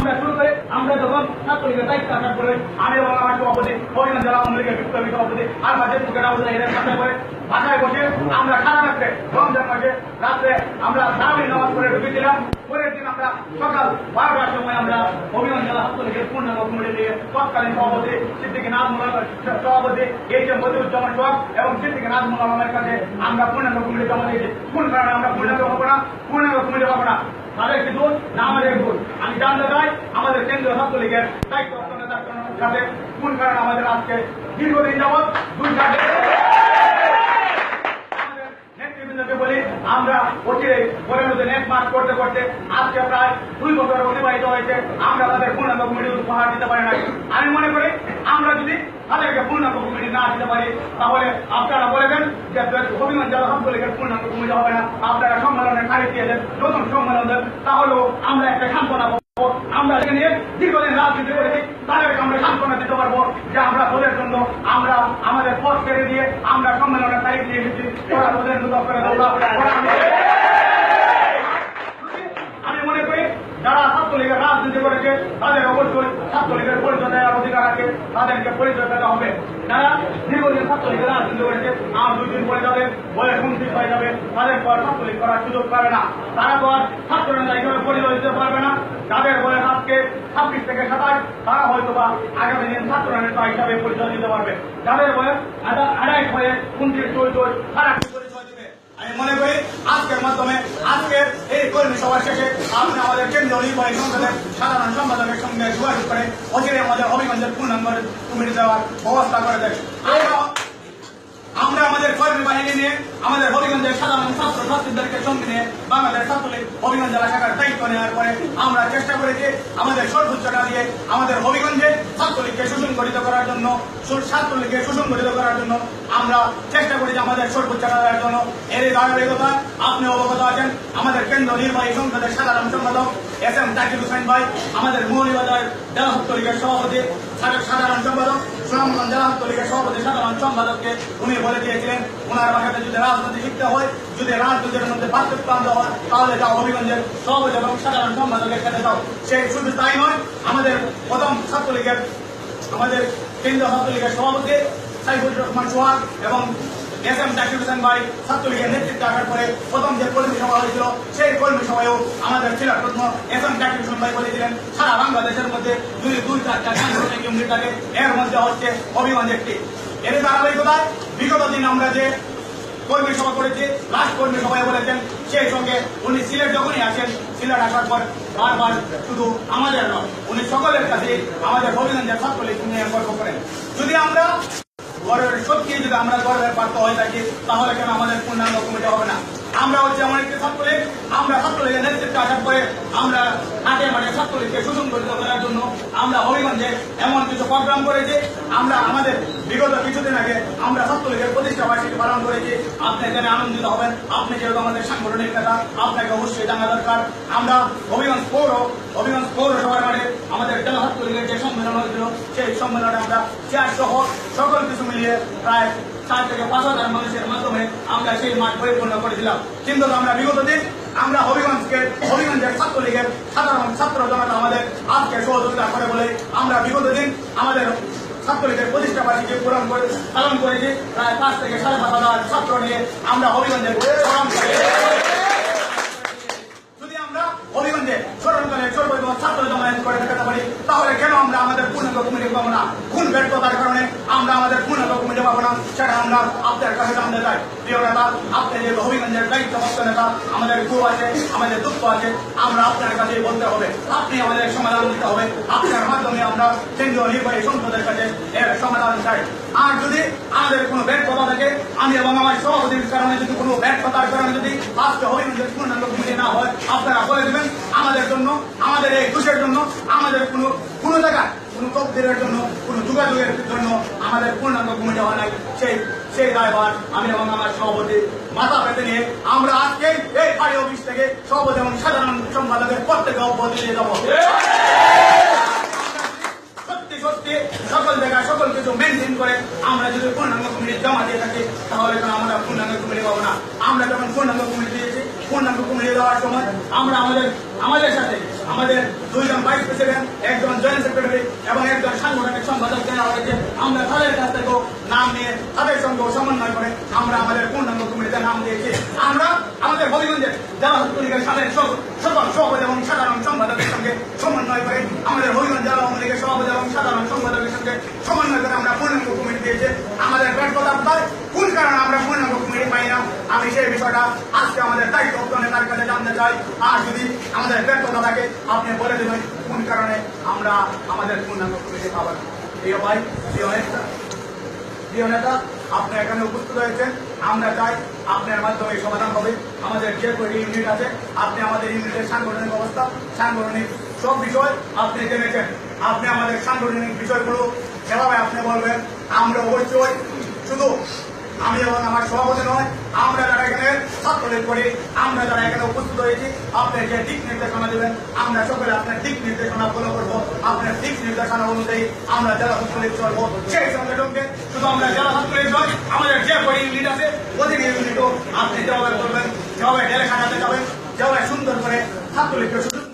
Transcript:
আমরা শুরু করে আমরা যখন ছাত্রলীগের দায়িত্ব আসার পরে আমি এবং আমার সভাপতি হরিগঞ্জ জেলা আওয়ামী লীগের বিপ্লবী সভাপতি আর বাজেট মুখের আওয়াজ এদের বাসায় করে বাসায় বসে আমরা সারা রাত্রে রমজান মাসে রাত্রে আমরা সারাদিন নামাজ পড়ে ঢুকেছিলাম। পরের দিন আমরা সকাল 12টার সময় আমরা হবিগঞ্জ জেলা ছাত্রলীগের পূর্ণাঙ্গ কমিটি নিয়ে তৎকালীন সভাপতি সিদ্দিকী নাজমুল সভাপতি এইচ এম মজিবুজ্জামান সোহাগ এবং সিদ্দিকী নাজমুল আলমের কাছে আমরা পূর্ণাঙ্গ কমিটি জমা দিয়েছি। কোন কারণে আমরা পূর্ণাঙ্গ হবো না, পূর্ণাঙ্গ কমিটি হবো না, তাদের কি দোষ না আমাদের ভুল? আমি জানতে চাই আমাদের কেন্দ্রীয় ছাত্রলীগের দায়িত্ব সাথে কোন কারণে আমাদের আজকে দীর্ঘদিন যাবৎ নেতৃবৃন্দকে বলি আমরা অচিরে ঘরের মধ্যে নেট মার্চ করতে করতে আজকে প্রায় 2 বছর অতিবাহিত হয়েছে, আমরা তাদের পূর্ণাঙ্গ কমিটি উপহার দিতে পারি নাই। আমি মনে করি আমরা যদি তাদেরকে পূর্ণাঙ্গ কমিটি না দিতে পারি তাহলে আপনারা বলেবেন যে হবিগঞ্জ জেলা ছাত্রলীগের পূর্ণাঙ্গ কমিটি হবে না, আপনারা সম্মেলনের খারিজ দিয়ে দেন, নতুন সম্মেলন দেন, তাহলেও আমরা একটা সান্ত্বনা পাবো। আমরা নিয়ে দীর্ঘদিন রাজনীতি করেছি, তাদেরকে আমরা সান্ত্বনা দিতে পারবো যে আমরা ওদের জন্য আমরা আমাদের পথ ছেড়ে দিয়ে আমরা সম্মেলনের তারিখ দিয়ে এসেছি। ওরা ওদের করে আমি মনে করি যারা ছাত্রলীগের রাজনীতি করেছে তাদের অবশ্যই ছাত্রলীগের পরিচয় দেওয়ার অধিকার আছে, তাদেরকে পরিচয় দেওয়া হবে। যারা দীর্ঘদিন ছাত্রলীগের রাজনীতি করেছে আর 2 দিন পরে যাদের বলে হুমকি হয়ে যাবে, তাদের পর ছাত্রলীগ করার সুযোগ পাবে না, তারা পর ছাত্র নেতা হিসেবে পরিচয় দিতে পারবে না। যাদের বলে আজকে 26 থেকে 27 তারা হয়তো বা আগামী দিন ছাত্র নেতা হিসাবে পরিচয় দিতে পারবে। যাদের বলে 28 হয়ে 29 চলছে তারা পরিচয় দিবে। আমি মনে করি আজকের মাধ্যমে আজকের এই কর্মী সভা শেষে আপনি আমাদের কেন্দ্রীয় নির্বাহী সংসদের সাধারণ সম্পাদকের সঙ্গে যোগাযোগ করে অচিরে আমাদের হবিগঞ্জের পূর্ণাঙ্গ কমিটি দেওয়ার ব্যবস্থা করে দেয়। আমরা আমাদের কর্মী বাহিনী নিয়ে আমাদের হবিগঞ্জের সাধারণ ছাত্র ছাত্রীদেরকে সঙ্গে নিয়ে বাংলাদেশ ছাত্রলীগ হবিগঞ্জ জেলা শাখার দায়িত্ব নেওয়ার পরে আমরা চেষ্টা করেছি আমাদের সর্বোচ্চটা দিয়ে আমাদের হবিগঞ্জে ছাত্রলীগকে সুসংগঠিত করার জন্য আমরা চেষ্টা করেছি আমাদের সর্বোচ্চটা দেওয়ার জন্য। এর ধারাবাহিকতা আপনি অবগত আছেন আমাদের কেন্দ্র নির্বাহী সংসদের সাধারণ সম্পাদক এস এম জাকির হোসেন ভাই, আমাদের মৌলভীবাজার জেলা ছাত্রলীগের সভাপতি সাধারণ সম্পাদক সুনামগঞ্জ জেলা ছাত্রলীগের সভাপতি সাধারণ সম্পাদককে উনি বলে দিয়েছিলেন ওনার ভাষাতে যদি রাজনীতি শিখতে হয়, যদি রাজনীতির মধ্যে পার্থক্য আনতে হয় তাহলে যাও হবিগঞ্জের সভাপতি এবং সাধারণ সম্পাদকের সাথে যাও। সে শুধু তাই নয়, আমাদের প্রথম ছাত্রলীগের আমাদের কেন্দ্রীয় ছাত্রলীগের সভাপতি সাইফুর রহমান সোহাগ এবং এস এম জাকির হোসেন ভাই ছাত্রলীগের নেতৃত্বে আসার পরে প্রথম যে কর্মী সভা হয়েছিল সেই কর্মী সভায়ও আমাদের ছিলারত্ন এস এম জাকির হোসেন ভাই বলেছিলেন সারা বাংলাদেশের মধ্যে যদি 2-4টা সাংগঠনিক ইউনিট থাকে এর মধ্যে হচ্ছে হবিগঞ্জ একটি। এর ধারাবাহিকতায় বিগত দিন আমরা যে কর্মী সভা করেছি লাস্ট কর্মী সভায় বলেছেন সেই সঙ্গে উনি সিলেট যখনই আসেন, সিলেট আসার পর বারবার শুধু আমাদের নয় উনি সকলের কাছে আমাদের হবিগঞ্জের ছাত্রলীগ নিয়ে গর্ব করেন। যদি আমরা সত্যি যদি আমরা গর্বের পাত্র হয়ে থাকি তাহলে কেন আমাদের পূর্ণাঙ্গ কমিটি হবে না? আমরা হচ্ছে এমন একটি ছাত্রলীগ, আমরা ছাত্রলীগের নেতৃত্বে আসার পরে আমরা হাটে মাঠে ছাত্রলীগকে সুসংগঠিত করার জন্য আমরা হবিগঞ্জে এমন কিছু প্রোগ্রাম করেছি। আমরা আমাদের বিগত কিছুদিন আগে আমরা ছাত্রলীগের প্রতিষ্ঠা বার্ষিকী পালন করেছি। আপনি এখানে আনন্দিত হবেন, আপনি যেহেতু আমাদের সাংগঠনিক নেতা আপনাকে অবশ্যই জানা দরকার। আমরা হবিগঞ্জ পৌরসভার মাঠে আমাদের জেলা ছাত্রলীগের যে সম্মেলন হয়েছিল সেই সম্মেলনে আমরা চেয়ার সহ সকল কিছু মিলিয়ে প্রায় 4 থেকে 5,000 মানুষের মাধ্যমে আমরা সেই মাঠ পরিপূর্ণ করেছিলাম। কিন্তু আমরা বিগত দিন আমরা হবিগঞ্জের ছাত্রলীগের সাধারণ ছাত্র জনতা আমাদের আজকে সহযোগিতা করে বলে আমরা বিগত দিন আমাদের ছাত্রলীগের প্রতিষ্ঠা বার্ষিকী পালন করেছি। প্রায় 5 থেকে 5,500 ছাত্র নিয়ে আমরা হবিগঞ্জের যদি আমরা হবিগঞ্জে স্মরণকালে সর্বদা ছাত্র জমায়েত করে দেখাতে পারি তাহলে কেন আমরা আমাদের পূর্ণাঙ্গ কমিটি পাবো না? কোন ব্যর্থতার কারণে আমরা আমাদের পূর্ণাঙ্গ কমিটি পাবো না সেটা আমরা আপনার কাছে জানতে চাই। প্রিয় নেতা, আপনি যে হবিগঞ্জের দায়িত্বপ্রাপ্ত নেতা, আমাদের ক্ষোভ আছে, আমাদের দুঃখ আছে, আমরা আপনার কাছে বলতে হবে, আপনি আমাদের সমাধান দিতে হবে। আপনার মাধ্যমে আমরা কেন্দ্রীয় নির্বাহী সংসদের কাছে এর সমাধান চাই। আর যদি আমাদের কোনো ব্যর্থতা থাকে, আমি এবং আমার সভাপতির কারণে যদি কোনো ব্যর্থতার কারণে যদি আজকে হবিগঞ্জের পূর্ণাঙ্গ কমিটি না হয় আপনারা বলে দেবেন আমাদের জন্য, আমাদের এই দোষের জন্য, আমাদের কোনো জায়গায় কোনো তকদিরের জন্য, কোনো যোগাযোগের জন্য আমাদের পূর্ণাঙ্গ কমিটি হয় নাই। সেই দায়ভার আমি এবং আমার সভাপতি মাথা পেতে নিয়ে আমরা আজকে এই পার্টি অফিস থেকে সভাপতি এবং সাধারণ সম্পাদকের প্রত্যেকে অব্যাহতি দিয়ে যাবো। সত্যি সকল জায়গায় সকল কিছু মেনটেন করে আমরা যদি পূর্ণাঙ্গ কমিটি জমা দিয়ে থাকি তাহলে আমরা পূর্ণাঙ্গ কমিটি পাবো না। আমরা যখন পূর্ণাঙ্গ কমিটি দিয়েছি, পূর্ণাঙ্গ কমিটি দেওয়ার সময় আমরা আমাদের সাথে আমাদের 2 জন ভাইস প্রেসিডেন্ট, 1 জন জয়েন্ট সেক্রেটারি এবং 1 জন সাংগঠনিক সম্পাদক দেওয়া হয়েছে। আমরা তাদের কাছ থেকেও নাম নিয়ে তাদের সঙ্গে সমন্বয় করে আমরা আমাদের পূর্ণাঙ্গ কমিটিতে নাম দিয়েছি। আমরা আমাদের হবিগঞ্জের জেলা ছাত্রলীগের সকল সভাপতি এবং সাধারণ সম্পাদকের সঙ্গে সমন্বয় করে আমাদের হবিগঞ্জ জেলা আওয়ামী লীগের সভাপতি এবং সাধারণ সম্পাদকের সঙ্গে সমন্বয় করে আমরা পূর্ণাঙ্গ কমিটি দিয়েছি। আমাদের ব্যর্থতা কোথায়, কোন কারণে আমরা পূর্ণাঙ্গ কমিটি পাই না, আমি সেই বিষয়টা আজকে আমাদের দায়িত্ব নেতার কাছে জানতে চাই। আর যদি আমাদের ব্যর্থতা থাকে আপনি বলে দেবেন কোন কারণে আমরা আমাদের পূর্ণাঙ্গ কমিটি পাবেন। প্রিয় ভাই, প্রিয় নেতা, আপনি এখানে উপস্থিত হয়েছেন। আমরা চাই আপনার মাধ্যমে সমাধান হবে। আমাদের যে কয়টি ইউনিট আছে, আপনি আমাদের ইউনিটের সাংগঠনিক অবস্থা, সাংগঠনিক সব বিষয় আপনি জেনেছেন। আপনি আমাদের সাংগঠনিক বিষয়গুলো যেভাবে আপনি বলবেন, আমরা অবশ্যই শুধু আমি এবং আমার সভাপতি নয়, আমরা যারা এখানে ছাত্রলীগ করি, আমরা যারা এখানে উপস্থিত হয়েছি, আপনি যে দিক নির্দেশনা দেবেন আমরা সকলে আপনার দিক নির্দেশনা ফলো করবো। আপনার দিক নির্দেশনা অনুযায়ী আমরা জেলা ছাত্রলীগ চলবো। সেই সংগঠনকে শুধু আমরা জেলা ছাত্রলীগ নয়, আমাদের যে কয়টি ইউনিট আছে প্রতিটি ইউনিটও আপনি যেভাবে করবেন, যেভাবে ডেলে সাজাতে যাবেন, যেভাবে সুন্দর করে ছাত্রলীগকে